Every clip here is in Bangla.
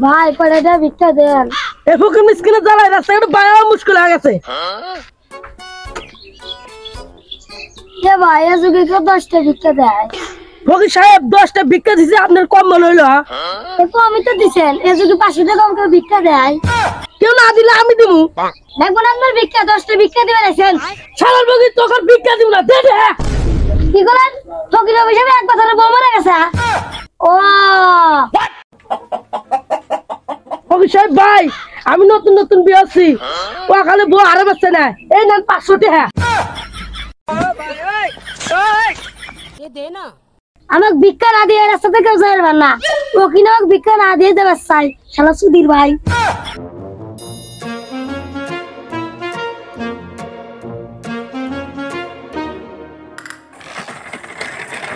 ভাই কয়টা ভিক্ষা দেন। এই ফকির মিসকিনের জ্বালায় রাস্তাঘাটে বাইরে মুশকিল হয়ে গেছে। এ ভাই এ যুগে কেউ 10টা ভিক্ষা দেয়? ফকির সাহেব 10টা ভিক্ষা দিছে, আপনার কম মনে হইলো? আমি তো দিছেন, এ যুগে 500 টাকা আমাকে ভিক্ষা দেয়। কেউ না দিলে আমি দিমু। দেখবেন আপনার ভিক্ষা 10টা ভিক্ষা দিবেন আছেন। শালার ফকির তোকে ভিক্ষা দিব না, দে দে। কি করলেন? ফকির হিসেবে এক বছরের বউ মারা গেছে। ও ফকির সাহেব ভাই, আমি নতুন নতুন বিয়ে আছি, ও খালি বউ আরে বাচ্চা না। এই নেন 500 টাকা। আমাকে ভিক্ষা না দিয়ে রাস্তাতে কেউ যাইবেন না। ও কিনা আমাকে ভিক্ষা না দিয়ে যাবে চাই, শালা সুধীর ভাই।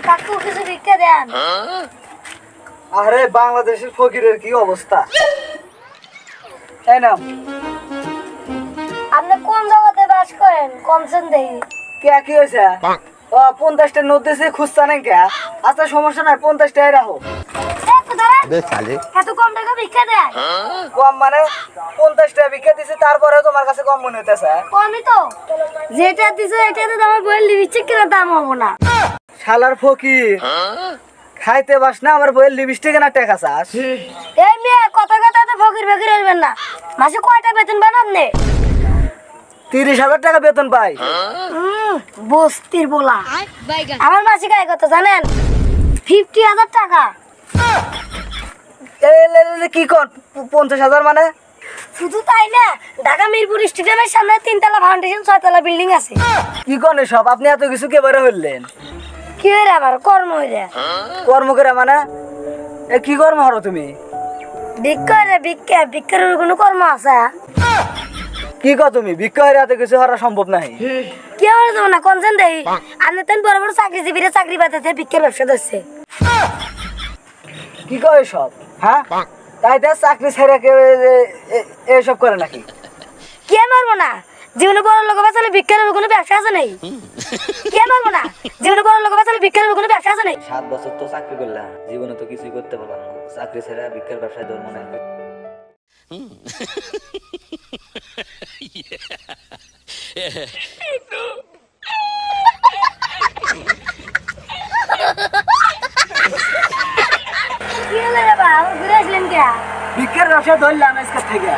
কাকু কিছু ভিক্ষা দেন। আরে বাংলাদেশের ফকিরের কি অবস্থা, তাই না? আপনি কোন জায়গাতে বাস করেন? কমছেন দেখি। কে কি হয়েছে? 50টা নোট দিয়েছে, খুঁজছে না কে? আচ্ছা সমস্যা নাই, 50 টাকাই রাখো। এত কম টাকা ভিক্ষা দেয়? কম মানে 50 টাকা ভিক্ষা দিছে, তারপরে তোমার কাছে কম মনে হইতেছে? কমই তো, যেটা দিছে এটাতে তো আমার বইয়ের লিপস্টিক কেনার দাম হবো না। শালার ফকির, খাইতে বাস না আমার বইয়ের লিপস্টিক না টাকা চাস? এই মেয়ে কথা কথা তো ফকির ফকির হইবেন না। মাসে কয়টা বেতন পান আপনি? 30,000 টাকা বেতন পাই। বস্তির বলা। আমার মাসিক আয় কত জানেন? 50,000 টাকা। কি কর 50,000 মানে? শুধু তাই না, ঢাকা মিরপুর স্টেডিয়ামের সামনে 3তলা ফাউন্ডেশন 6তলা বিল্ডিং আছে। কি করেন সব? আপনি এত কিছু কেবারে হইলেন? কি হইরে আবার কর্ম হইরে? কর্ম করে মানে কি কর্ম হরো তুমি? ভিক্ষা রে ভিক্ষা, ভিক্ষার কোনো কর্ম আছে? কি কর তুমি? ভিক্ষা হইরে এত কিছু হরা সম্ভব নাই। কি হইরে যাবো না কনসেন দেই। আপনি তেন বড় বড় চাকরিজীবীরা চাকরি পাইতেছে, ভিক্ষার ব্যবসা ধরছে। কি কয় সব? হ্যাঁ, তাই তো চাকরি ছেড়ে কেউ এসব করে নাকি? কে মারবো না? জীবনে বড় লোক বাঁচালে ভিক্ষার কোনো ব্যবসা আছে নাই? কে মারবো না? জীবনে বড় লোক বাঁচালে ভিক্ষার কোনো ব্যবসা আছে নাই? 7 বছর তো চাকরি করলাম, জীবনে তো কিছুই করতে পারলাম না। চাকরি ছেড়ে ভিক্ষার ব্যবসায় ধর্ম নাই। কি হলো রে বাবা, ঘুরে আসলেন কে? ভিক্ষার ব্যবসা ধরলাম আজকে থেকে।